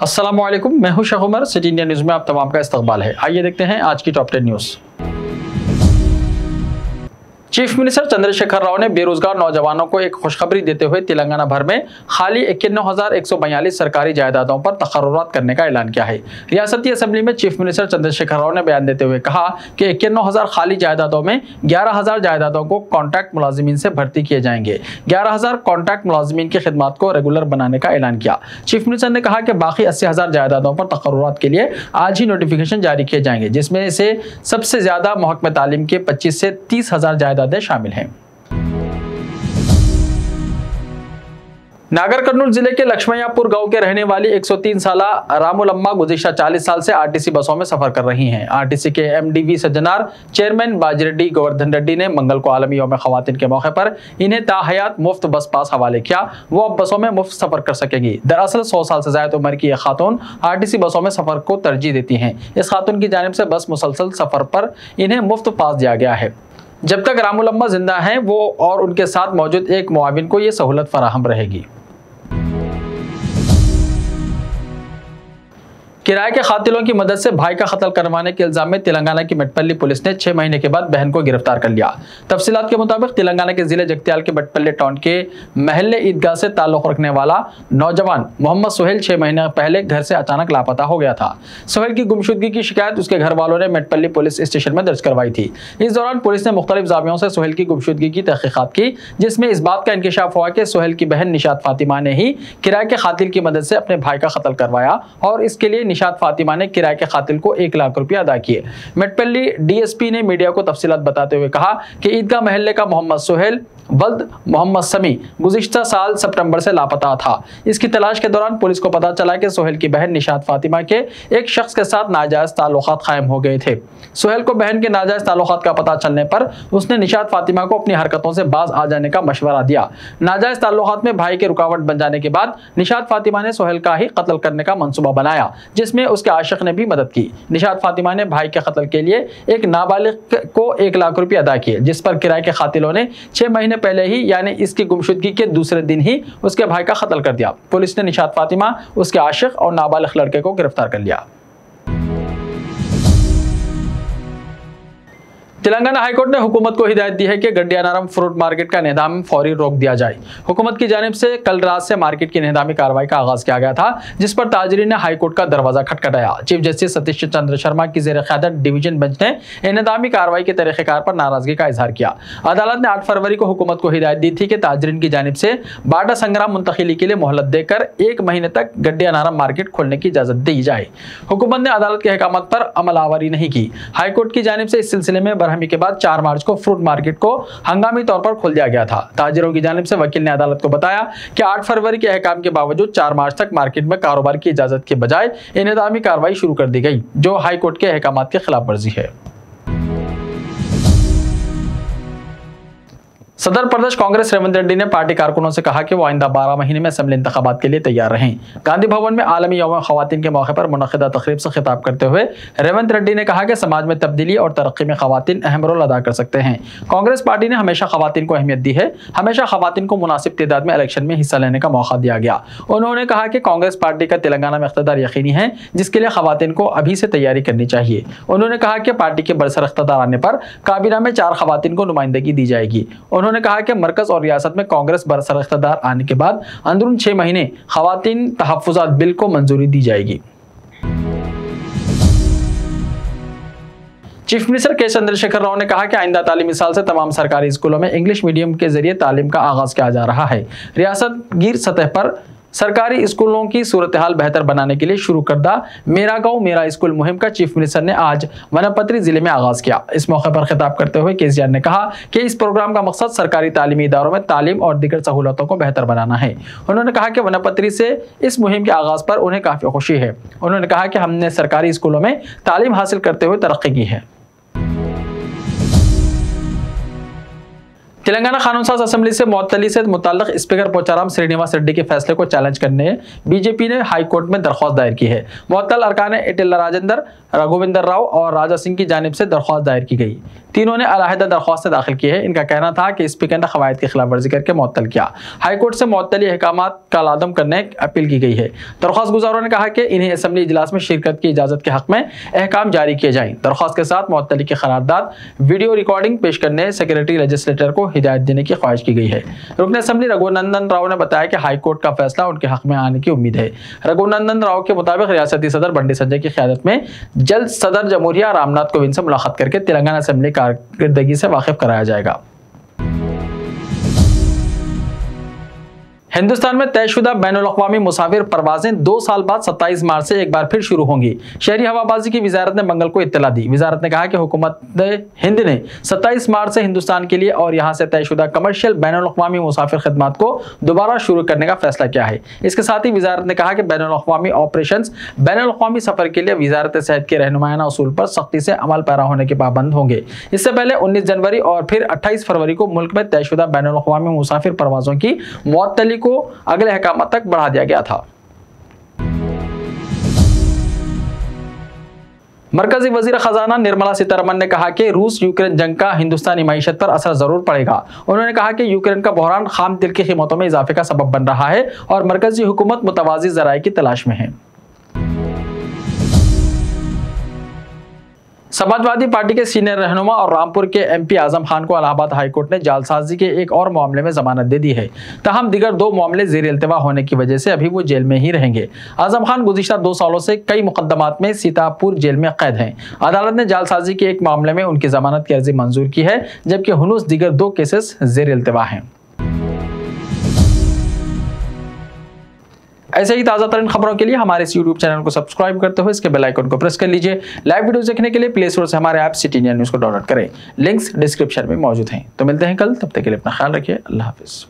अस्सलामुअलैकुम, मैं हूं Sheikh Umar. City India News में आप तमाम का इस्तकबाल है। आइए देखते हैं आज की top 10 news. Chief minister Chandrashekhar Rao ने बेरोजगार नौजवानों को एक खुशखबरी देते हुए तेलंगाना भर में खाली 51,142 सरकारी जायदादों पर तकर्रुरात करने का ऐलान किया है। रियासती असेंबली में चीफ मिनिस्टर चंद्रशेखर राव ने बयान देते हुए कहा कि 51,000 खाली जायदादों में 11,000 जायदादों को कॉन्ट्रैक्ट मुलाजिमीन से भर्ती किए जाएंगे। 11,000 कॉन्ट्रैक्ट मुलाजिमीन की खिदमत को रेगुलर बनाने का ऐलान किया। चीफ मिनिस्टर ने कहा कि बाकी 80,000 जायदादों पर तकर्रुरात के लिए आज ही नोटिफिकेशन जारी किए जाएंगे, जिसमें से सबसे ज्यादा महकमे तालीम के 25 से 30,000 जायदादें शामिल हैं। नागर कर्नूल जिले के लक्ष्मैयापुर गांव के रहने वाली 103 साला रामुलम्मा गुज़िश्ता 40 साल से आरटीसी बसों में सफर कर रही हैं। आरटीसी के एमडीवी सज्जनार चेयरमैन बाजिरेड्डी गोवर्धन रेड्डी ने मंगल को आलमी यौम ख़वातीन के मौके पर इन्हें ताहयात मुफ्त बस पास हवाले किया। वो अब बसों में मुफ्त सफर कर सकेंगी। दरअसल 100 साल से ज्यादा उम्र की यह खातून आरटीसी बसों में सफर को तरजीह देती हैं। इस खातून की जानिब से बस मुसलसल सफर पर इन्हें मुफ्त पास दिया गया है। जब तक रामुलम्मा जिंदा हैं वो और उनके साथ मौजूद एक मुआविन को ये सहूलत फराहम रहेगी। किराए के कातिलों की मदद से भाई का कत्ल करवाने के इल्जाम में तेलंगाना की मेटपल्ली पुलिस ने 6 महीने के बाद बहन को गिरफ्तार कर लिया। तफसीलात के मुताबिक तेलंगाना के जिले जगत्याल के मेटपल्ली टाउन के महल्ले ईदगाह से ताल्लुक रखने वाला नौजवान मोहम्मद सोहेल 6 महीने पहले घर से अचानक लापता हो गया था। सोहेल की गुमशुदगी की शिकायत उसके घर वालों ने मेटपल्ली पुलिस स्टेशन में दर्ज करवाई थी। इस दौरान पुलिस ने मुख्तलिफ ज़ावियों से सोहेल की गुमशुदगी की तहकीकात की, जिसमें इस बात का इंकशाफ हुआ कि सोहेल की बहन निशात फातिमा ने ही किराए के कातिल की मदद से अपने भाई का कत्ल करवाया और इसके लिए निशात फातिमा ने किराए के कातिल को 1 लाख रुपया अदा किए। मेटपल्ली डीएसपी ने मीडिया को तफसीलात बताते हुए कहा कि ईदगाह महल्ले का मोहम्मद सोहेल वल्द मोहम्मद समी गुज़िश्ता साल सितंबर से लापता था। इसकी तलाश के दौरान पुलिस को पता चला कि सोहेल की बहन निशात फातिमा के एक शख्स के साथ नाजायज ताल्लुकात कायम हो गए थे। सोहेल को बहन के नाजायज ताल्लुकात का पता चलने पर उसने निशात फातिमा को अपनी हरकतों से बाज आ जाने का मशवरा दिया। नाजायज ताल्लुकात में भाई के रुकावट बन जाने के बाद निशात फातिमा ने सोहेल का ही कत्ल करने का मंसूबा बनाया, जिसमें उसके आशिक ने भी मदद की। निशात फातिमा ने भाई के कत्ल के लिए एक नाबालिग को 1 लाख रुपये अदा किए, जिस पर किराए के कातिलों ने 6 महीने पहले ही यानी इसकी गुमशुदगी के दूसरे दिन ही उसके भाई का कत्ल कर दिया। पुलिस ने निशात फातिमा, उसके आशिक और नाबालिग लड़के को गिरफ्तार कर लिया। तेलंगाना हाईकोर्ट ने हुकूमत को हिदायत दी है कि गड्डियानारम फ्रूट मार्केट का निदाम फौरी रोक दिया जाए। हुकूमत की जानिब से कल रात से मार्केट की निदामी कार्रवाई का आगाज किया गया था, जिस पर ताजरीन ने हाईकोर्ट का दरवाजा खटखटाया। चीफ जस्टिस सतीश चंद्र शर्मा की ज़ेर क़यादत डिवीजन बेंच ने निदामी कार्रवाई के तरीक़ेकार पर नाराजगी का इजहार किया। अदालत ने 8 फरवरी को हुकूमत को हिदायत दी थी कि ताजरीन की जानिब से बाटा संग्राम मुंतकिली के लिए मोहलत देकर 1 महीने तक गड्डियानारम मार्केट खोलने की इजाज़त दी जाए। हुकूमत ने अदालत के अहकामात पर अमल आवरी नहीं की। हाईकोर्ट की जानिब से इस सिलसिले में बरहमी के बाद 4 मार्च को फ्रूट मार्केट को हंगामी तौर पर खोल दिया गया था। ताजिरों की जानिब से वकील ने अदालत को बताया कि 8 फरवरी के अहकाम के बावजूद 4 मार्च तक मार्केट में कारोबार की इजाजत के बजाय निदामी कार्रवाई शुरू कर दी गई, जो हाईकोर्ट के अहकामात की खिलाफ वर्जी है। सदर प्रदेश कांग्रेस रेवंत रेड्डी ने पार्टी कारकुनों से कहा कि वो आइंदा 12 महीने में असेंबली इंतखाबात के लिए तैयार रहें। गांधी भवन में आलमी यौम ख़वातीन के मौके पर मुनक़िदा तकरीब से खिताब करते हुए रेवंत रेड्डी ने कहा कि समाज में तब्दीली और तरक्की में ख़वातीन अहम रोल अदा कर सकते हैं। कांग्रेस पार्टी ने हमेशा ख़वातीन को अहमियत दी है। हमेशा ख़वातीन को मुनासिब तादाद में इलेक्शन में हिस्सा लेने का मौका दिया गया। उन्होंने कहा कि कांग्रेस पार्टी का तेलंगाना में इक़्तिदार यकीनी है, जिसके लिए ख़वातीन को अभी से तैयारी करनी चाहिए। उन्होंने कहा कि पार्टी के बरसर इक़्तिदार आने पर काबीना में 4 ख़वातीन को नुमाइंदगी दी जाएगी। उन्होंने कहा कि मरकज और रियासत में कांग्रेस बरसर इक़्तिदार आने के बाद अंदरून 6 महीने ख़वातीन तहफ़्फ़ुज़ात बिल को मंजूरी दी जाएगी। चीफ मिनिस्टर के चंद्रशेखर राव ने कहा कि आइंदा तालीमी साल से तमाम सरकारी स्कूलों में इंग्लिश मीडियम के जरिए तालीम का आगाज किया जा रहा है। रियासत गिर सतह पर सरकारी स्कूलों की सूरत हाल बेहतर बनाने के लिए शुरू करदा मेरा गांव मेरा स्कूल मुहिम का चीफ मिनिस्टर ने आज वनपत्री जिले में आगाज किया। इस मौके पर खिताब करते हुए केसीआर ने कहा कि इस प्रोग्राम का मकसद सरकारी तालीमी इदारों में तालीम और दीगर सहूलतों को बेहतर बनाना है। उन्होंने कहा कि वनपत्री से इस मुहिम के आगाज पर उन्हें काफी खुशी है। उन्होंने कहा कि हमने सरकारी स्कूलों में तालीम हासिल करते हुए तरक्की की है। तेलंगाना कानून साज असेंबली से मुअत्तली से मुताल्लिक स्पीकर पोचाराम श्रीनिवास रेड्डी के फैसले को चैलेंज करने बीजेपी ने हाई कोर्ट में दरख्वास्त दायर की है। मुअत्तल अरकान इटिल्ला राजेंद्र, रघुविंदर राव और राजा सिंह की जानिब से दरख्वास्त दायर की गई। तीनों ने अलहदा दरख्वास्तें दाखिल की है। इनका कहना था कि स्पीकर ने कवायद की खिलाफ वर्जी करके मुअत्तल किया। हाईकोर्ट से मुअत्तली अहकामात का लादम करने की अपील की गई है। दरख्वास्त गुजारों ने कहा कि इन्हें असेंबली इजलास में शिरकत की इजाजत के हक में अहकाम जारी किए जाएं। दरख्वास्त के साथ मुअत्तली की करारदाद वीडियो रिकॉर्डिंग पेश करने सेक्रेटरी लेजिस्लेटर को हिदायत देने की ख्वाहिश की गई है। रुकन असेंबली रघुनंदन राव ने बताया कि हाईकोर्ट का फैसला उनके हक में आने की उम्मीद है। रघुनंदन राव के मुताबिक रियासती सदर बंडी संजय की क़यादत में जल्द सदर जमहूरिया रामनाथ कोविंद से मुलाकात करके तेलंगाना असेंबली कारकर्दगी से वाकिफ कराया जाएगा। हिंदुस्तान में तयशुदा बैनुल-अक़वामी मुसाफिर परवाजें 2 साल बाद 27 मार्च से एक बार फिर शुरू होंगी। शहरी हवाबाजी की वजारत ने मंगल को इत्तला दी। वजारत ने कहा कि हुकूमत हिंद ने 27 मार्च से हिंदुस्तान के लिए और यहां से तयशुदा कमर्शियल बैनुल-अक़वामी मुसाफिर खिदमात को दोबारा शुरू करने का फैसला किया है। इसके साथ ही वजारत ने कहा कि बैनुल-अक़वामी ऑपरेशंस बैनुल-अक़वामी सफर के लिए वजारत सेहत के रहनुमायाना उसूल पर सख्ती से अमल पैरा होने के पाबंद होंगे। इससे पहले 19 जनवरी और फिर 28 फरवरी को मुल्क में तयशुदा बैनुल-अक़वामी मुसाफिर परवाजों की मुअत्तली को अगले अहकाम तक बढ़ा दिया गया था। मरकजी वजीर खजाना निर्मला सीतारमन ने कहा कि रूस यूक्रेन जंग का हिंदुस्तानी मईशत पर असर जरूर पड़ेगा। उन्होंने कहा कि यूक्रेन का बहरान खाम तेल की कीमतों में इजाफे का सबब बन रहा है और मरकजी हुकूमत मुतवाज़ी ज़राए की तलाश में है। समाजवादी पार्टी के सीनियर रहनुमा और रामपुर के एमपी आजम खान को इलाहाबाद हाईकोर्ट ने जालसाजी के एक और मामले में जमानत दे दी है। ताहम दीगर 2 मामले ज़ेर इल्तिवा होने की वजह से अभी वो जेल में ही रहेंगे। आजम खान गुज़िश्ता 2 सालों से कई मुकदमात में सीतापुर जेल में कैद हैं। अदालत ने जालसाजी के एक मामले में उनकी जमानत की अर्जी मंजूर की है, जबकि हुनूस दीगर 2 केसेस ज़ेर इल्तिवा हैं। ऐसे ही ताज़ा तरीन खबरों के लिए हमारे इस यूट्यूब चैनल को सब्सक्राइब करते हुए इसके बेल आइकन को प्रेस कर लीजिए। लाइव वीडियोस देखने के लिए प्ले स्टोर से हमारे ऐप सिटी इंडिया न्यूज़ को डाउनलोड करें। लिंक्स डिस्क्रिप्शन में मौजूद हैं। तो मिलते हैं कल, तब तक के लिए अपना ख्याल रखिए। अल्लाह हाफिज़।